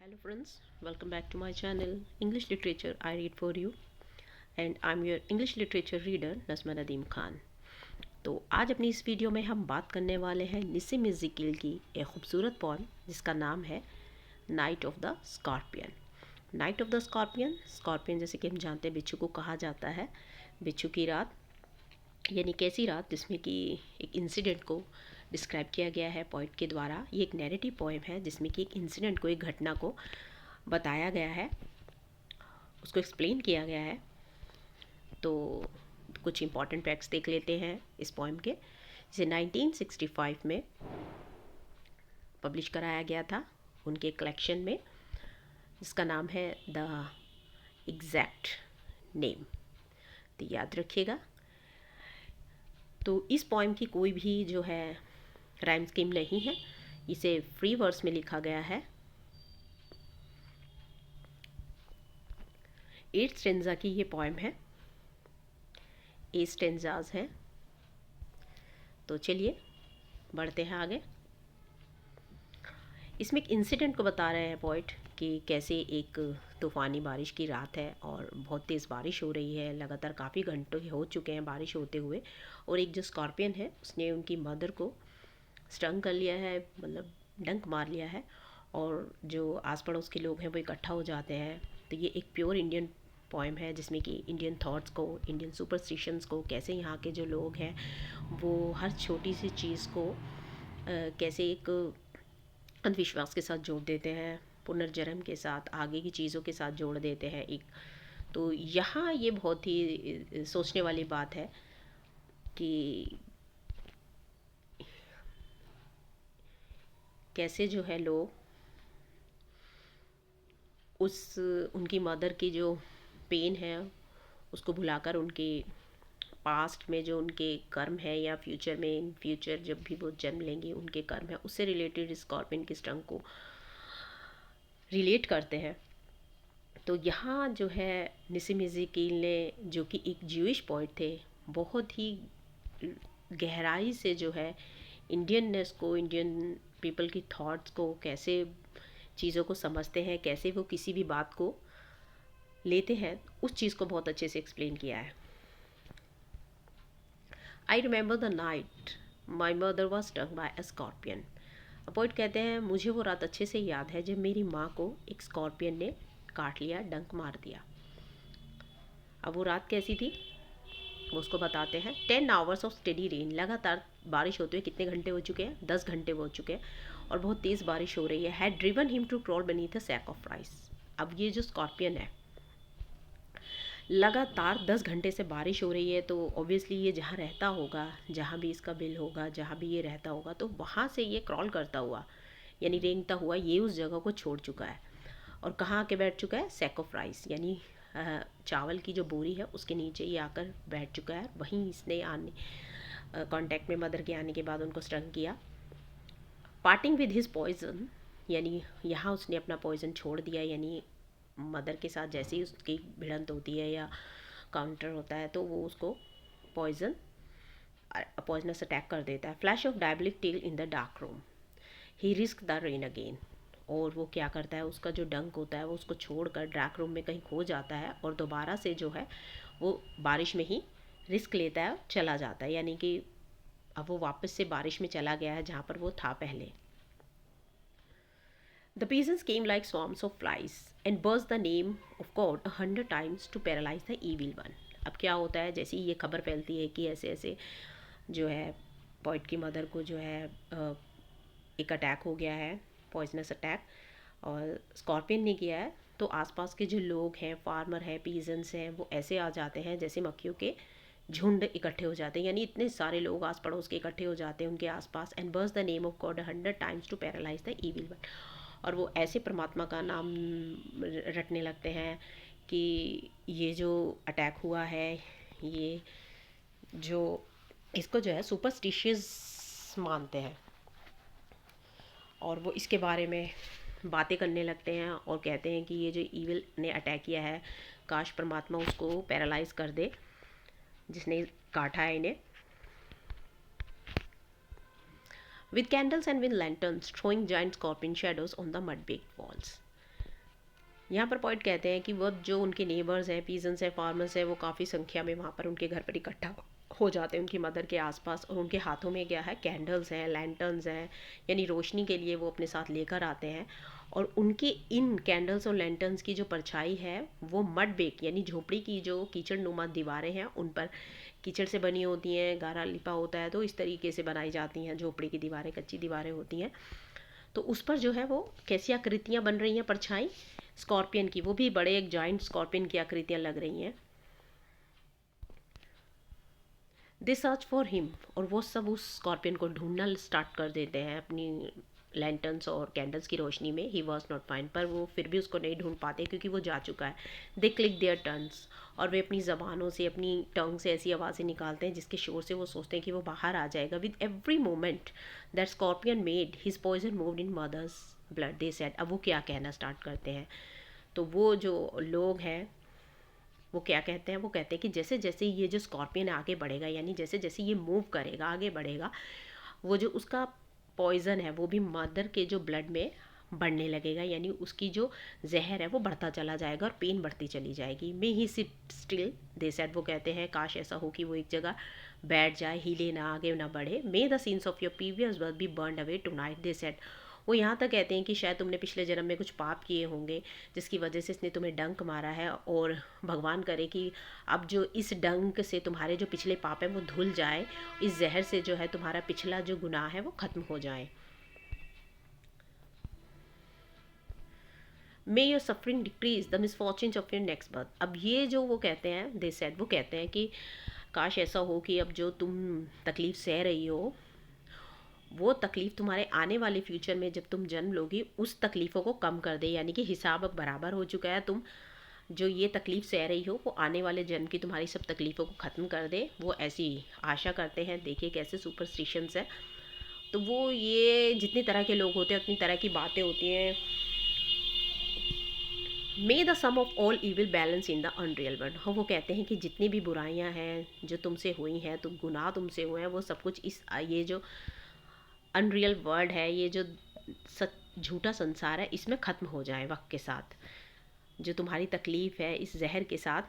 Hello friends, welcome back to my channel English Literature I Read for You and I'm your English Literature reader Najma Nadeem Khan. तो आज अपनी इस video में हम बात करने वाले हैं निसिम इज़िकील की एक खूबसूरत पोएम जिसका नाम है night of the scorpion. Night of the scorpion, scorpion जैसे कि हम जानते हैं बिच्छू को कहा जाता है। बिच्छू की रात यानी कैसी रात जिसमें कि एक इंसिडेंट को डिस्क्राइब किया गया है पोइट के द्वारा। ये एक नैरेटिव पोएम है जिसमें कि एक इंसिडेंट को, एक घटना को बताया गया है, उसको एक्सप्लेन किया गया है। तो कुछ इंपॉर्टेंट फैक्ट्स देख लेते हैं इस पोएम के। इसे 1965 में पब्लिश कराया गया था उनके कलेक्शन में, जिसका नाम है द एग्जैक्ट नेम। तो याद रखिएगा। तो इस पोएम की कोई भी जो है राइम स्कीम नहीं है, इसे फ्री वर्स में लिखा गया है। 8 स्टेंजा की ये पोएम है, 8 स्टेंजाज हैं। तो चलिए बढ़ते हैं आगे। इसमें एक इंसिडेंट को बता रहे हैं पोइट कि कैसे एक तूफ़ानी बारिश की रात है और बहुत तेज़ बारिश हो रही है, लगातार काफ़ी घंटे हो चुके हैं बारिश होते हुए, और एक जो स्कॉर्पियन है उसने उनकी मदर को स्टंग कर लिया है, मतलब डंक मार लिया है, और जो आस पड़ोस के लोग हैं वो इकट्ठा हो जाते हैं। तो ये एक प्योर इंडियन पोएम है जिसमें कि इंडियन थॉट्स को, इंडियन सुपरस्टिशंस को, कैसे यहाँ के जो लोग हैं वो हर छोटी सी चीज़ को कैसे एक अंधविश्वास के साथ जोड़ देते हैं, पुनर्जन्म के साथ, आगे की चीज़ों के साथ जोड़ देते हैं एक। तो यहाँ ये बहुत ही सोचने वाली बात है कि कैसे जो है लोग उस उनकी मदर की जो पेन है उसको भुलाकर उनके पास्ट में जो उनके कर्म है या फ्यूचर में, इन फ्यूचर जब भी वो जन्म लेंगे उनके कर्म है, उससे रिलेटेड स्कॉर्पियन की स्टंग को रिलेट करते हैं। तो यहाँ जो है निसिम इज़िकील ने, जो कि एक ज्यूइश पोइट थे, बहुत ही गहराई से जो है इंडियननेस को, इंडियन पीपल की थॉट्स को, कैसे चीज़ों को समझते हैं, कैसे वो किसी भी बात को लेते हैं, उस चीज़ को बहुत अच्छे से एक्सप्लेन किया है। I remember the night my mother was stung by a scorpion. Poet कहते हैं मुझे वो रात अच्छे से याद है जब मेरी माँ को एक स्कॉर्पियन ने काट लिया, डंक मार दिया। अब वो रात कैसी थी वो उसको बताते हैं। 10 आवर्स ऑफ स्टेडी रेन, लगातार बारिश होते हुए कितने घंटे हो चुके हैं, 10 घंटे हो चुके हैं, और बहुत तेज़ बारिश हो रही है। Had driven him to crawl beneath a sack of rice। अब ये जो स्कॉर्पियन है, लगातार 10 घंटे से बारिश हो रही है, तो ऑब्वियसली ये जहाँ रहता होगा, जहाँ भी इसका बिल होगा, जहाँ भी ये रहता होगा, तो वहाँ से ये क्रॉल करता हुआ यानी रेंगता हुआ ये उस जगह को छोड़ चुका है। और कहाँ आके बैठ चुका है, सैक ऑफ राइस यानी चावल की जो बोरी है उसके नीचे ये आकर बैठ चुका है। वहीं इसने आने कांटेक्ट में मदर के आने के बाद उनको स्टंग किया। पार्टिंग विद हिज पॉइजन, यानी यहाँ उसने अपना पॉइजन छोड़ दिया, यानी मदर के साथ जैसे ही उसकी भिड़ंत होती है या काउंटर होता है तो वो उसको पॉइजनस अटैक कर देता है। Flash of diabolic tail in the dark room, he risks the rain again. और वो क्या करता है, उसका जो डंक होता है वो उसको छोड़कर डार्क रूम में कहीं खो जाता है और दोबारा से जो है वो बारिश में ही रिस्क लेता है, चला जाता है, यानी कि अब वो वापस से बारिश में चला गया है जहाँ पर वो था पहले। The peasants came like swarms of flies and buzzed the name of God 100 times to paralyze the evil one। अब क्या होता है, जैसे ही ये खबर फैलती है कि ऐसे ऐसे जो है पॉइट की मदर को जो है एक अटैक हो गया है, पॉइजनस अटैक, और स्कॉर्पियन ने किया है, तो आसपास के जो लोग हैं, फार्मर हैं, पीजेंट्स हैं, वो ऐसे आ जाते हैं जैसे मक्खियों के झुंड इकट्ठे हो जाते हैं, यानी इतने सारे लोग आस पड़ोस के इकट्ठे हो जाते हैं उनके आसपास। एंड बर्स the name of God 100 times to paralyse the evil one. और वो ऐसे परमात्मा का नाम रटने लगते हैं कि ये जो अटैक हुआ है, ये जो इसको जो है सुपरस्टिशियस मानते हैं, और वो इसके बारे में बातें करने लगते हैं और कहते हैं कि ये जो ईविल ने अटैक किया है, काश परमात्मा उसको पैरालाइज कर दे जिसने काटा है इन्हें। With candles and with lanterns throwing giant scorpion shadows on the mud baked walls। यहाँ पर पॉइंट कहते हैं कि वो जो उनके नेबर्स हैं, पीजन्स हैं, फार्मर्स हैं, वो काफ़ी संख्या में वहाँ पर उनके घर पर इकट्ठा हो जाते हैं उनकी मदर के आसपास, और उनके हाथों में क्या है, कैंडल्स हैं, लैंटर्न्स हैं, यानी रोशनी के लिए वो अपने साथ लेकर आते हैं। और उनकी इन कैंडल्स और लैंटर्न्स की जो परछाई है वो मड बेक यानी झोपड़ी की जो कीचड़ नुमा दीवारें हैं उन पर, कीचड़ से बनी होती हैं, गारा लिपा होता है, तो इस तरीके से बनाई जाती हैं झोपड़ी की दीवारें, कच्ची दीवारें होती हैं। तो उस पर जो है वो कैसी आकृतियाँ बन रही हैं, परछाई स्कॉर्पियन की, वो भी बड़े एक जॉइंट स्कॉर्पियन की आकृतियाँ लग रही हैं। दे सर्च फॉर हिम, और वो सब उस स्कॉर्पियन को ढूंढना स्टार्ट कर देते हैं अपनी लैंटर्न्स और कैंडल्स की रोशनी में। ही वॉज नॉट फाइंड, पर वो फिर भी उसको नहीं ढूंढ पाते क्योंकि वो जा चुका है। दे क्लिक देयर टर्न्स, और वे अपनी ज़बानों से, अपनी टंग से ऐसी आवाज़ें निकालते हैं जिसके शोर से वो सोचते हैं कि वो बाहर आ जाएगा। With every moment that scorpion made his poison moved in mother's blood, they said. अब वो क्या कहना स्टार्ट करते हैं, तो वो जो लोग हैं वो क्या कहते हैं, वो कहते हैं कि जैसे जैसे ये जो स्कॉर्पियन आगे बढ़ेगा, यानी जैसे जैसे ये मूव करेगा, आगे बढ़ेगा, वो जो उसका पॉइजन है वो भी मदर के जो ब्लड में बढ़ने लगेगा, यानी उसकी जो जहर है वो बढ़ता चला जाएगा और पेन बढ़ती चली जाएगी। मे ही सिट स्टिल, दे सेड, वो कहते हैं काश ऐसा हो कि वो एक जगह बैठ जाए, हिले ना, आगे ना बढ़े। May the sins of your previous birth be burn away tonight, they said. वो यहाँ तक कहते हैं कि शायद तुमने पिछले जन्म में कुछ पाप किए होंगे जिसकी वजह से इसने तुम्हें डंक मारा है, और भगवान करे कि अब जो इस डंक से तुम्हारे जो पिछले पाप हैं वो धुल जाए, इस जहर से जो है तुम्हारा पिछला जो गुनाह है वो ख़त्म हो जाए। May your suffering decrease the misfortunes of your next birth. अब ये जो वो कहते हैं, दे सेड, वो कहते हैं कि काश ऐसा हो कि अब जो तुम तकलीफ़ सह रही हो, वो तकलीफ़ तुम्हारे आने वाले फ्यूचर में जब तुम जन्म लोगी उस तकलीफ़ों को कम कर दे, यानी कि हिसाब अब बराबर हो चुका है, तुम जो ये तकलीफ़ सह रही हो वो आने वाले जन्म की तुम्हारी सब तकलीफ़ों को ख़त्म कर दे। वो ऐसी आशा करते हैं। देखिए कैसे सुपरस्टिशंस है। तो वो ये जितनी तरह के लोग होते हैं उतनी तरह की बातें होती हैं। May the sum of all evil balance in the unreal world. हाँ, वो कहते हैं कि जितनी भी बुराइयां हैं जो तुमसे हुई हैं, तुम गुनाह तुमसे हुए हैं, वो सब कुछ इस ये जो अनरियल वर्ल्ड है, ये जो सच झूठा संसार है, इसमें ख़त्म हो जाए वक्त के साथ। जो तुम्हारी तकलीफ़ है इस जहर के साथ,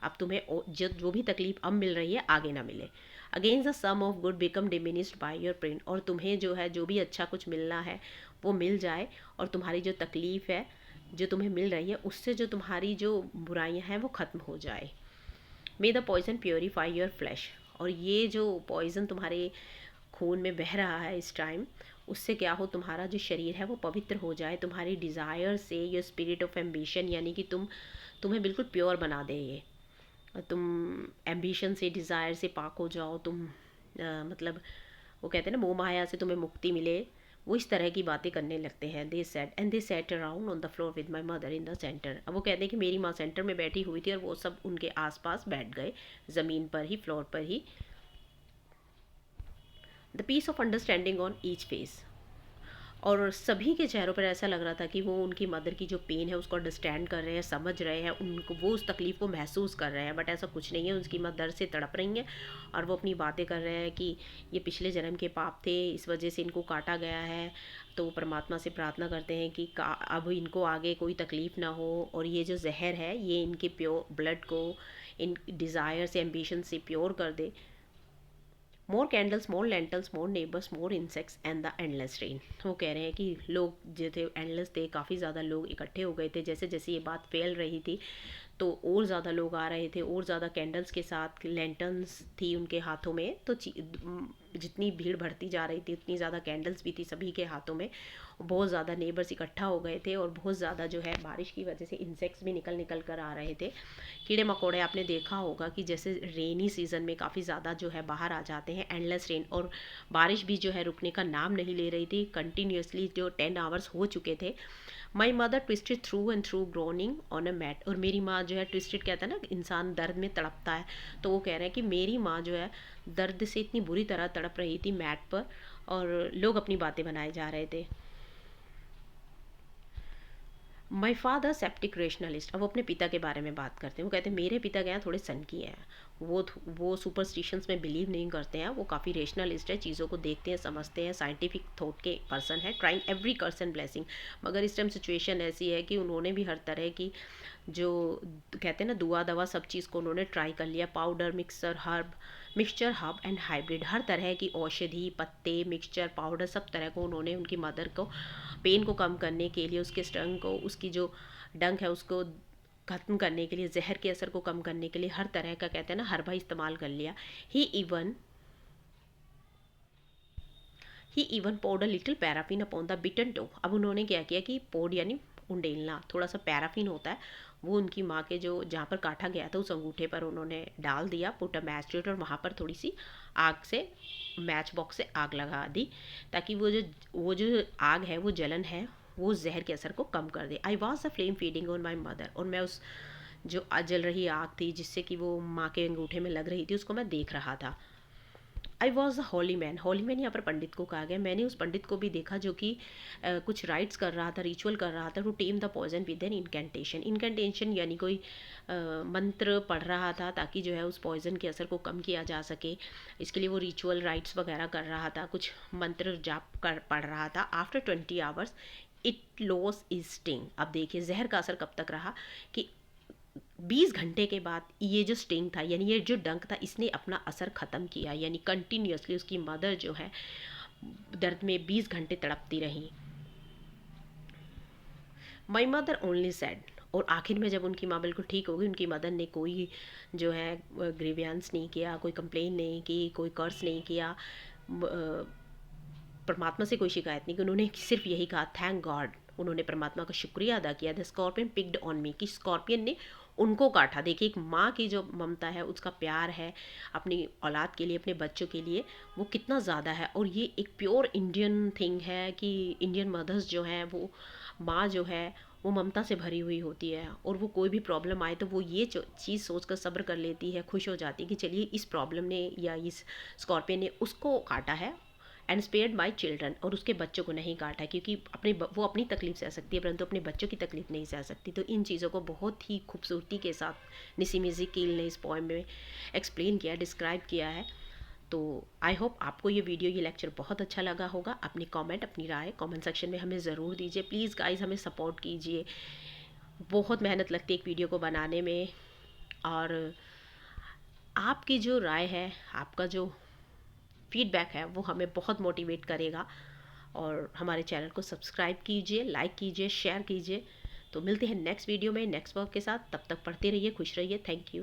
अब तुम्हें जो भी तकलीफ़ अब मिल रही है आगे ना मिले। Against the sum of good become diminished by your pain, और तुम्हें जो है जो भी अच्छा कुछ मिलना है वो मिल जाए, और तुम्हारी जो तकलीफ़ है जो तुम्हें मिल रही है उससे जो तुम्हारी जो बुराइयां हैं वो ख़त्म हो जाए। May the poison purify your flesh, और ये जो पॉइजन तुम्हारे खून में बह रहा है इस टाइम, उससे क्या हो, तुम्हारा जो शरीर है वो पवित्र हो जाए, तुम्हारी डिज़ायर से, योर स्पिरिट ऑफ एम्बिशन, यानी कि तुम्हें बिल्कुल प्योर बना दे ये, और तुम एम्बिशन से, डिज़ायर से पाक हो जाओ, तुम मतलब वो कहते हैं ना मोह माया से तुम्हें मुक्ति मिले, वो इस तरह की बातें करने लगते हैं। They said and they set around on the floor with my mother in the centre. अब वो कहते हैं कि मेरी माँ सेंटर में बैठी हुई थी और वो सब उनके आसपास बैठ गए, ज़मीन पर ही, फ्लोर पर ही। The peace of understanding on each face, और सभी के चेहरों पर ऐसा लग रहा था कि वो उनकी मदर की जो पेन है उसको अंडरस्टैंड कर रहे हैं, समझ रहे हैं, उनको वो उस तकलीफ़ को महसूस कर रहे हैं। बट ऐसा कुछ नहीं है, उसकी मदर से तड़प रही हैं और वो अपनी बातें कर रहे हैं कि ये पिछले जन्म के पाप थे, इस वजह से इनको काटा गया है। तो वो परमात्मा से प्रार्थना करते हैं कि अब इनको आगे कोई तकलीफ़ ना हो, और ये जो जहर है ये इनके प्योर ब्लड को, इन डिज़ायर से, एम्बिशन से प्योर कर दे। More candles, more lentils, more neighbours, more insects and the endless rain. वो कह रहे हैं कि लोग जो थे एंडलेस थे, काफ़ी ज़्यादा लोग इकट्ठे हो गए थे। जैसे जैसे ये बात फैल रही थी तो और ज़्यादा लोग आ रहे थे, और ज़्यादा कैंडल्स के साथ, लैंटर्न्स थी उनके हाथों में, तो जितनी भीड़ बढ़ती जा रही थी उतनी ज़्यादा कैंडल्स भी थी सभी के हाथों में। बहुत ज़्यादा नेबर्स इकट्ठा हो गए थे, और बहुत ज़्यादा जो है बारिश की वजह से इंसेक्ट्स भी निकल निकल कर आ रहे थे। कीड़े मकोड़े, आपने देखा होगा कि जैसे रेनी सीज़न में काफ़ी ज़्यादा जो है बाहर आ जाते हैं, एंडलेस रेन, और बारिश भी जो है रुकने का नाम नहीं ले रही थी। कंटिन्यूसली जो 10 आवर्स हो चुके थे। My mother twisted through and through groaning on a mat, और मेरी माँ जो है, ट्विस्टेड कहता है ना इंसान दर्द में तड़पता है, तो वो कह रहे हैं कि मेरी माँ जो है दर्द से इतनी बुरी तरह तड़प रही थी मैट पर, और लोग अपनी बातें बनाए जा रहे थे। माई फादर सेप्टिक रेशनलिस्ट, अब वो अपने पिता के बारे में बात करते हैं। वो कहते हैं मेरे पिता क्या हैं, थोड़े सन की हैं, वो सुपरस्टिशंस में बिलीव नहीं करते हैं, वो काफ़ी रेशनलिस्ट है, चीज़ों को देखते हैं, समझते हैं, साइंटिफिक थॉट के पर्सन है, ट्राइंग एवरी कर्सन ब्लेसिंग। मगर इस टाइम सिचुएशन ऐसी है कि उन्होंने भी हर तरह की जो कहते हैं ना दुआ दवा सब चीज़ को उन्होंने ट्राई कर लिया, powder, mixture herb and hybrid, हर तरह की औषधि, पत्ते, मिक्सचर, पाउडर, सब तरह को उन्होंने उनकी मदर को पेन को कम करने के लिए, उसके स्टंग को, उसकी जो डंक है उसको ख़त्म करने के लिए, जहर के असर को कम करने के लिए हर तरह का कहते हैं ना हर्बा इस्तेमाल कर लिया। He even he even poured a little paraffin upon the bitten toe. अब उन्होंने क्या किया कि पोर्ड यानी उंडेलना, थोड़ा सा पैराफिन होता है वो उनकी माँ के जो जहाँ पर काटा गया था उस अंगूठे पर उन्होंने डाल दिया, put a match to it, और वहाँ पर थोड़ी सी आग से मैच बॉक्स से आग लगा दी, ताकि वो जो आग है, वो जलन है, वो जहर के असर को कम कर दे। I was the flame feeding on my mother, और मैं उस जो जल रही आग थी जिससे कि वो माँ के अंगूठे में लग रही थी उसको मैं देख रहा था। I was a holy man, holy man यहाँ पर पंडित को कहा गया, मैंने उस पंडित को भी देखा जो कि कुछ राइट्स कर रहा था, रिचुअल कर रहा था, to tame the poison with an incantation. Incantation यानी कोई मंत्र पढ़ रहा था ताकि जो है उस पॉइजन के असर को कम किया जा सके, इसके लिए वो रिचुअल राइट्स वगैरह कर रहा था, कुछ मंत्र जाप कर पढ़ रहा था। After 20 hours it loss is sting. अब देखिए जहर का असर कब तक रहा कि 20 घंटे के बाद ये जो स्टिंग था यानी ये जो डंक था इसने अपना असर ख़त्म किया, यानी कंटिन्यूसली उसकी मदर जो है दर्द में 20 घंटे तड़पती रही। माई मदर ओनली सैड, और आखिर में जब उनकी माँ बिल्कुल ठीक हो गई, उनकी मदर ने कोई जो है ग्रीवियंस नहीं किया, कोई कंप्लेन नहीं की, कोई कर्स नहीं किया, परमात्मा से कोई शिकायत नहीं की, उन्होंने सिर्फ यही कहा थैंक गॉड। उन्होंने परमात्मा का शुक्रिया अदा किया, the scorpion picked on me, कि स्कॉर्पियन ने उनको काटा। देखिए एक माँ की जो ममता है, उसका प्यार है अपनी औलाद के लिए, अपने बच्चों के लिए, वो कितना ज़्यादा है। और ये एक प्योर इंडियन थिंग है कि इंडियन मदर्स जो हैं वो माँ जो है वो ममता से भरी हुई होती है, और वो कोई भी प्रॉब्लम आए तो वो ये चीज़ सोच कर सब्र कर लेती है, खुश हो जाती है कि चलिए इस प्रॉब्लम ने या इस स्कॉर्पियन ने उसको काटा है एंड स्पेयर्ड माई चिल्ड्रन, और उसके बच्चों को नहीं काटा, क्योंकि वो अपनी तकलीफ सह सकती है परंतु अपने बच्चों की तकलीफ नहीं सह सकती। तो इन चीज़ों को बहुत ही खूबसूरती के साथ निसिम एज़ेकिएल ने इस पोएम में एक्सप्लेन किया, डिस्क्राइब किया है। तो आई होप आपको ये वीडियो, ये लेक्चर बहुत अच्छा लगा होगा। अपनी कमेंट, अपनी राय कमेंट सेक्शन में हमें ज़रूर दीजिए प्लीज़ गाइज, हमें सपोर्ट कीजिए, बहुत मेहनत लगती है एक वीडियो को बनाने में, और आपकी जो राय है, आपका जो फीडबैक है वो हमें बहुत मोटिवेट करेगा। और हमारे चैनल को सब्सक्राइब कीजिए, लाइक कीजिए, शेयर कीजिए। तो मिलते हैं नेक्स्ट वीडियो में नेक्स्ट वर्क के साथ, तब तक पढ़ते रहिए, खुश रहिए, थैंक यू।